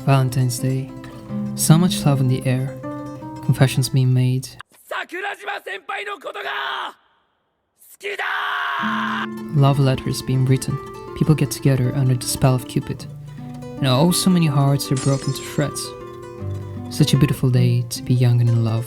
Valentine's Day. So much love in the air. Confessions being made. Love letters being written. People get together under the spell of Cupid. And oh, so many hearts are broken to shreds. Such a beautiful day to be young and in love.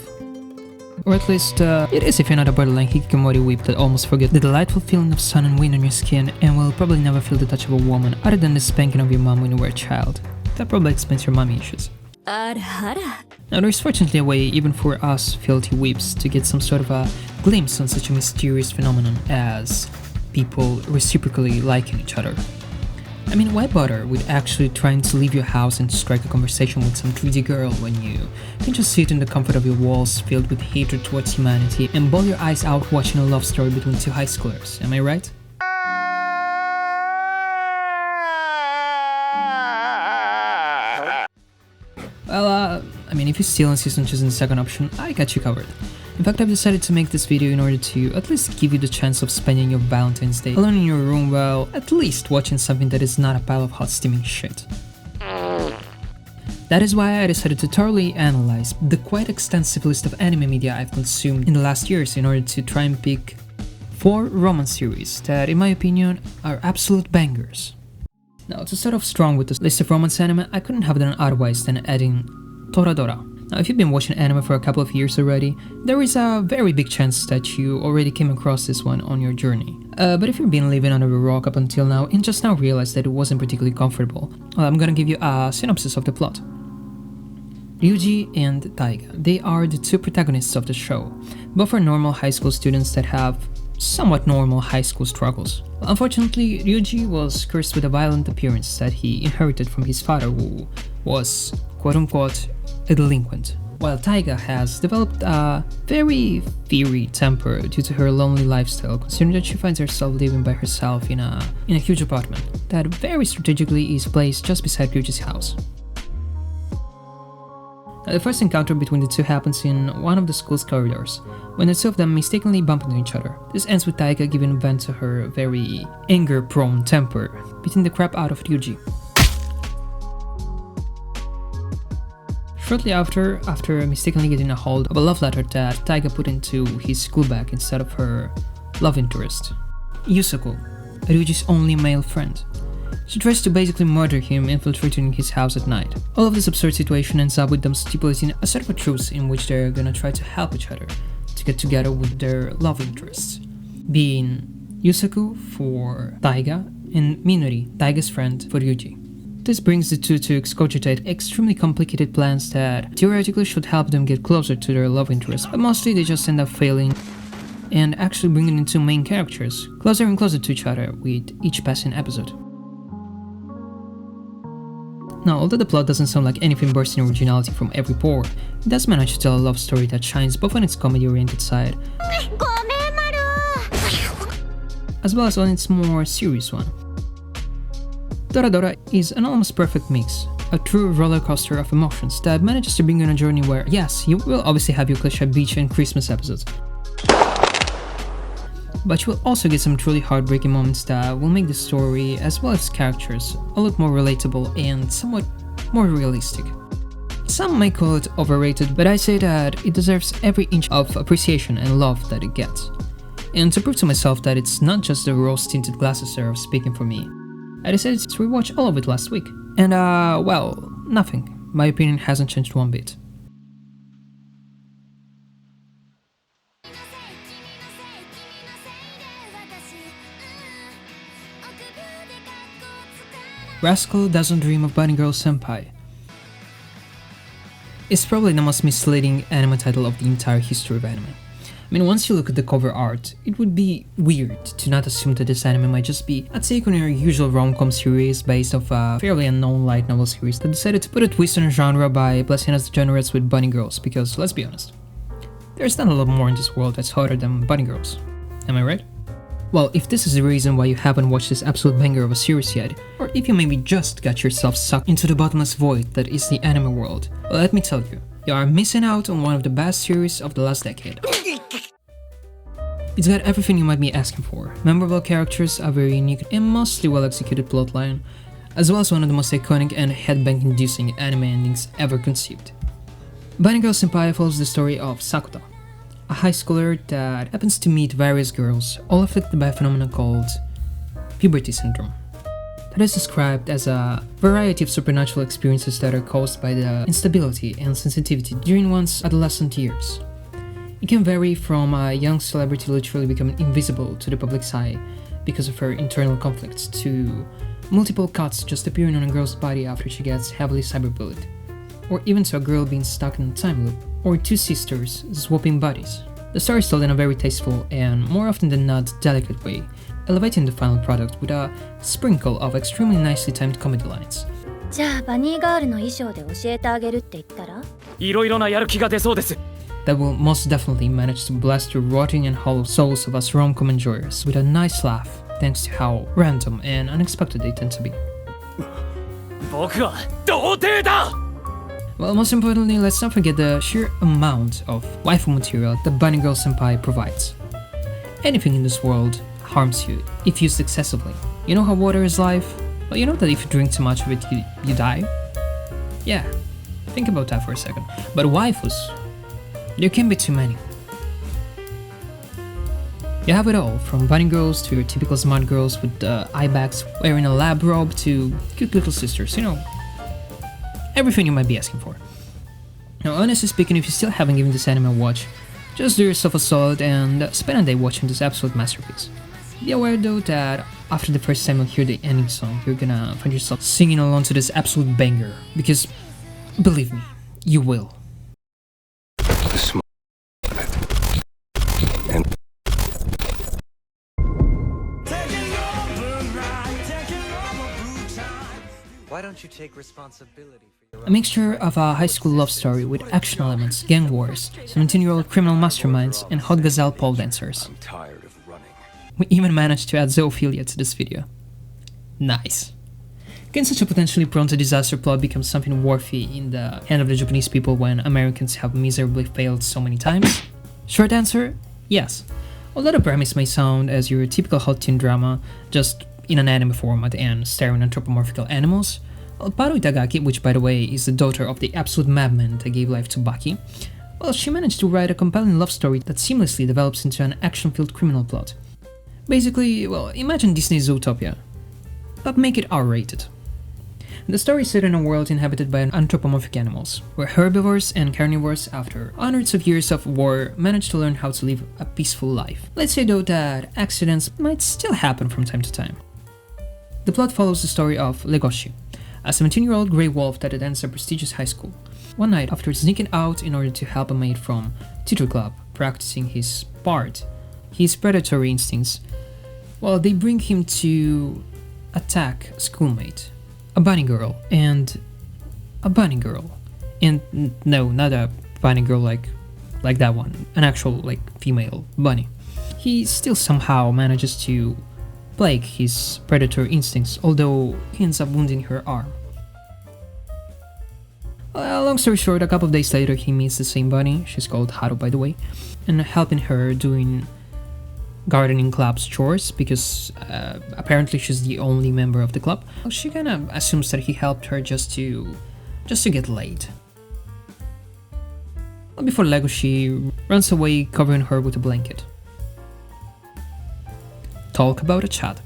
Or at least, it is if you're not a borderline hikikomori weep that almost forget the delightful feeling of sun and wind on your skin and will probably never feel the touch of a woman other than the spanking of your mom when you were a child. That probably explains your mommy issues. Now there's fortunately a way, even for us filthy weeps, to get some sort of a glimpse on such a mysterious phenomenon as people reciprocally liking each other. I mean, why bother with actually trying to leave your house and strike a conversation with some 3D girl when you can just sit in the comfort of your walls filled with hatred towards humanity and bawl your eyes out watching a love story between two high schoolers, am I right? Well, I mean, if you still insist on choosing the second option, I got you covered. In fact, I've decided to make this video in order to at least give you the chance of spending your Valentine's Day alone in your room while at least watching something that is not a pile of hot steaming shit. That is why I decided to thoroughly analyze the quite extensive list of anime media I've consumed in the last years in order to try and pick 4 romance series that, in my opinion, are absolute bangers. Now, to start off strong with this list of romance anime, I couldn't have done otherwise than adding Toradora. Now, if you've been watching anime for a couple of years already, there is a very big chance that you already came across this one on your journey. But if you've been living under a rock up until now and just now realized that it wasn't particularly comfortable, well, I'm gonna give you a synopsis of the plot. Ryuji and Taiga, they are the 2 protagonists of the show. Both are normal high school students that have somewhat normal high school struggles. Unfortunately, Ryuji was cursed with a violent appearance that he inherited from his father, who was, quote-unquote, a delinquent, while Taiga has developed a very fiery temper due to her lonely lifestyle, considering that she finds herself living by herself in a huge apartment that very strategically is placed just beside Ryuji's house. Now, the first encounter between the two happens in one of the school's corridors, when the 2 of them mistakenly bump into each other. This ends with Taiga giving vent to her very anger-prone temper, beating the crap out of Ryuji. Shortly after mistakenly getting a hold of a love letter that Taiga put into his school bag instead of her love interest, Yusaku, Ryuji's only male friend. She tries to basically murder him, infiltrating his house at night. All of this absurd situation ends up with them stipulating a sort of a truce in which they're gonna try to help each other to get together with their love interests, being Yusaku for Taiga and Minori, Taiga's friend, for Ryuji. This brings the 2 to excogitate extremely complicated plans that theoretically should help them get closer to their love interest, but mostly they just end up failing and actually bringing in 2 main characters closer and closer to each other with each passing episode. Now, although the plot doesn't sound like anything bursting originality from every pore, it does manage to tell a love story that shines both on its comedy-oriented side as well as on its more serious one. Toradora is an almost perfect mix, a true roller coaster of emotions that manages to bring you on a journey where, yes, you will obviously have your cliché beach and Christmas episodes, but you will also get some truly heartbreaking moments that will make the story, as well as characters, a lot more relatable and somewhat more realistic. Some may call it overrated, but I say that it deserves every inch of appreciation and love that it gets. And to prove to myself that it's not just the rose-tinted glasses that are speaking for me, I decided to rewatch all of it last week. And well, nothing. My opinion hasn't changed one bit. Rascal Doesn't Dream of Bunny Girl Senpai. It's probably the most misleading anime title of the entire history of anime. I mean, once you look at the cover art, it would be weird to not assume that this anime might just be a take on your usual rom-com series based off a fairly unknown light novel series that decided to put a twist on a genre by blessing us degenerates with bunny girls, because let's be honest, there's not a lot more in this world that's hotter than bunny girls. Am I right? Well, if this is the reason why you haven't watched this absolute banger of a series yet, or if you maybe just got yourself sucked into the bottomless void that is the anime world, well, let me tell you, you are missing out on one of the best series of the last decade. It's got everything you might be asking for. Memorable characters, a very unique and mostly well-executed plotline, as well as one of the most iconic and headbang-inducing anime endings ever conceived. Bunny Girl Senpai follows the story of Sakuta, a high schooler that happens to meet various girls, all afflicted by a phenomenon called puberty syndrome. That is described as a variety of supernatural experiences that are caused by the instability and sensitivity during one's adolescent years. It can vary from a young celebrity literally becoming invisible to the public's eye because of her internal conflicts, to multiple cuts just appearing on a girl's body after she gets heavily cyberbullied, or even to a girl being stuck in a time loop, or two sisters swapping bodies. The story is told in a very tasteful and, more often than not, delicate way, elevating the final product with a sprinkle of extremely nicely timed comedy lines. じゃあバニーガールの衣装で教えてあげるって言ったら？いろいろなやる気が出そうです。 That will most definitely manage to blast the rotting and hollow souls of us rom-com enjoyers with a nice laugh, thanks to how random and unexpected they tend to be. 僕は童貞だ! Well, most importantly, let's not forget the sheer amount of waifu material that Bunny Girl Senpai provides. Anything in this world harms you if used excessively. You know how water is life? Well, you know that if you drink too much of it, you die? Yeah, think about that for a second. But waifus, there can be too many. You have it all, from bunny girls to your typical smart girls with eye bags wearing a lab robe to cute little sisters, you know, everything you might be asking for. Now, honestly speaking, if you still haven't given this anime a watch, just do yourself a solid and spend a day watching this absolute masterpiece. Be aware though that after the first time you hear the ending song, you're gonna find yourself singing along to this absolute banger, because believe me, you will. Why don't you take responsibility for your A mixture of a high school love story with action elements, gang wars, 17-year-old criminal masterminds, and hot gazelle pole dancers. I'm tired of running. We even managed to add zoophilia to this video. Nice. Can such a potentially prone to disaster plot become something worthy in the hand of the Japanese people when Americans have miserably failed so many times? Short answer, yes. Although the premise may sound as your typical hot teen drama, just in an anime format and starring anthropomorphical animals, Paru Itagaki, which by the way is the daughter of the absolute madman that gave life to Baki, well, she managed to write a compelling love story that seamlessly develops into an action-filled criminal plot. Basically, well, imagine Disney's Zootopia, but make it R-rated. The story is set in a world inhabited by anthropomorphic animals, where herbivores and carnivores, after hundreds of years of war, manage to learn how to live a peaceful life. Let's say though that accidents might still happen from time to time. The plot follows the story of Legoshi, a 17-year-old grey wolf that attends a prestigious high school. One night, after sneaking out in order to help a mate from theater club practicing his part, his predatory instincts, well, they bring him to attack a schoolmate, a bunny girl, and a bunny girl. And no, not a bunny girl like that one, an actual, like, female bunny. He still somehow manages to plague his predatory instincts, although he ends up wounding her arm. Well, long story short, a couple of days later he meets the same bunny, she's called Haru by the way, and helping her doing gardening club's chores because apparently she's the only member of the club. She kinda assumes that he helped her just to get laid. But before Legoshi runs away covering her with a blanket. Talk about a chat.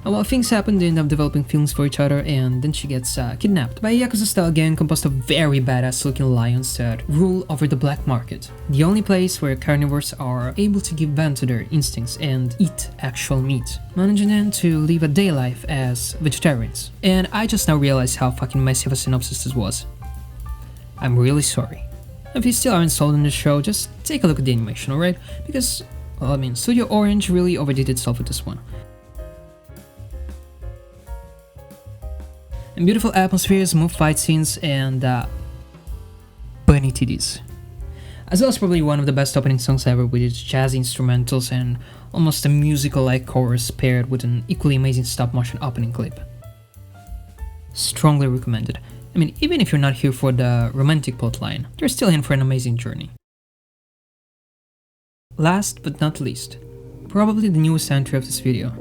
And while things happen, they end up developing feelings for each other, and then she gets kidnapped by a Yakuza-style gang composed of very badass-looking lions that rule over the black market, the only place where carnivores are able to give vent to their instincts and eat actual meat, managing them to live a day life as vegetarians. And I just now realized how fucking messy of a synopsis this was. I'm really sorry. If you still aren't sold on the show, just take a look at the animation, alright? Because, well, I mean, Studio Orange really overdid itself with this one. And beautiful atmospheres, smooth fight scenes, and bunny titties. As well as probably one of the best opening songs ever with its jazzy instrumentals and almost a musical-like chorus paired with an equally amazing stop-motion opening clip. Strongly recommended. I mean, even if you're not here for the romantic plotline, you're still in for an amazing journey. Last but not least, probably the newest entry of this video.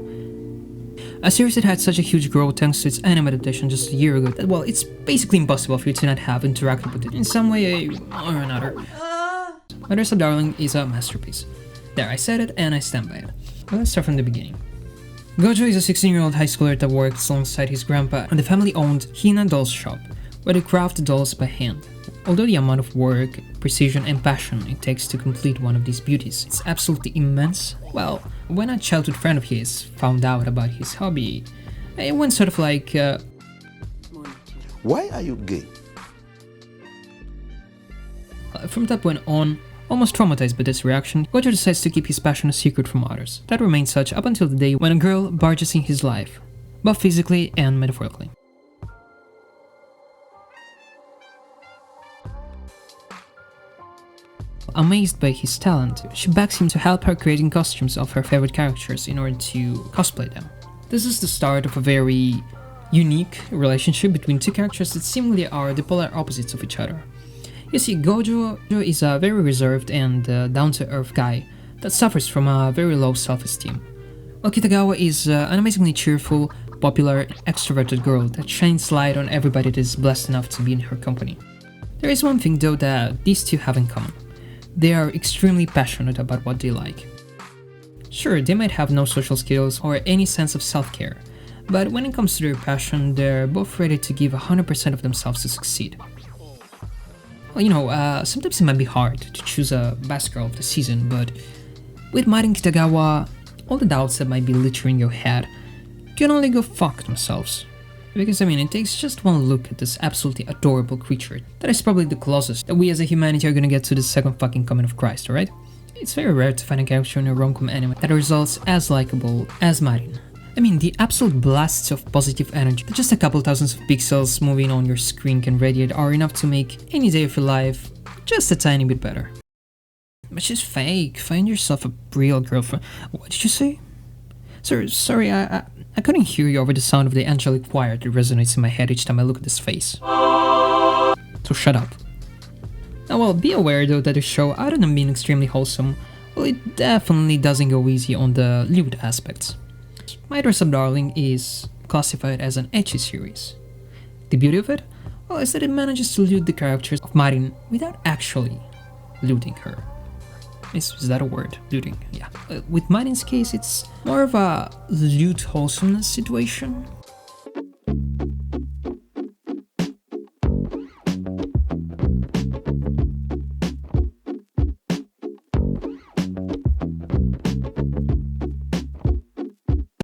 A series that had such a huge growth thanks to its anime adaptation just a year ago that, well, it's basically impossible for you to not have interacted with it in some way or another. My Dress Up Darling is a masterpiece. There, I said it and I stand by it. But let's start from the beginning. Gojo is a 16-year-old high schooler that works alongside his grandpa at the family-owned Hina Dolls shop, where they craft dolls by hand. Although the amount of work, precision and passion it takes to complete one of these beauties is absolutely immense, well, when a childhood friend of his found out about his hobby, it went sort of like, Why are you gay? From that point on, almost traumatized by this reaction, Gojo decides to keep his passion a secret from others. That remains such up until the day when a girl barges in his life, both physically and metaphorically. Amazed by his talent, she begs him to help her creating costumes of her favorite characters in order to cosplay them. This is the start of a very unique relationship between two characters that seemingly are the polar opposites of each other. You see, Gojo is a very reserved and down-to-earth guy that suffers from a very low self-esteem, while Kitagawa is an amazingly cheerful, popular, extroverted girl that shines light on everybody that is blessed enough to be in her company. There is one thing though that these two have in common. They are extremely passionate about what they like. Sure, they might have no social skills or any sense of self-care, but when it comes to their passion, they're both ready to give 100% of themselves to succeed. Well, sometimes it might be hard to choose a best girl of the season, but with Marin Kitagawa, all the doubts that might be littering your head can only go fuck themselves. Because it takes just one look at this absolutely adorable creature that is probably the closest that we as a humanity are gonna get to the second fucking coming of Christ, alright? It's very rare to find a character in a rom-com anime that results as likable as Marin. The absolute blasts of positive energy that just a couple thousands of pixels moving on your screen can radiate are enough to make any day of your life just a tiny bit better. But she's fake, find yourself a real girlfriend. What did you say? Sorry, I couldn't hear you over the sound of the angelic choir that resonates in my head each time I look at this face. So shut up. Now, well, be aware though that the show, other than being extremely wholesome, well, it definitely doesn't go easy on the lewd aspects. My Dress Up Darling is classified as an ecchi series. The beauty of it, well, is that it manages to lewd the characters of Marin without actually lewding her. Is that a word? Lewding, yeah. With Marin's case, it's more of a lewd wholesomeness situation,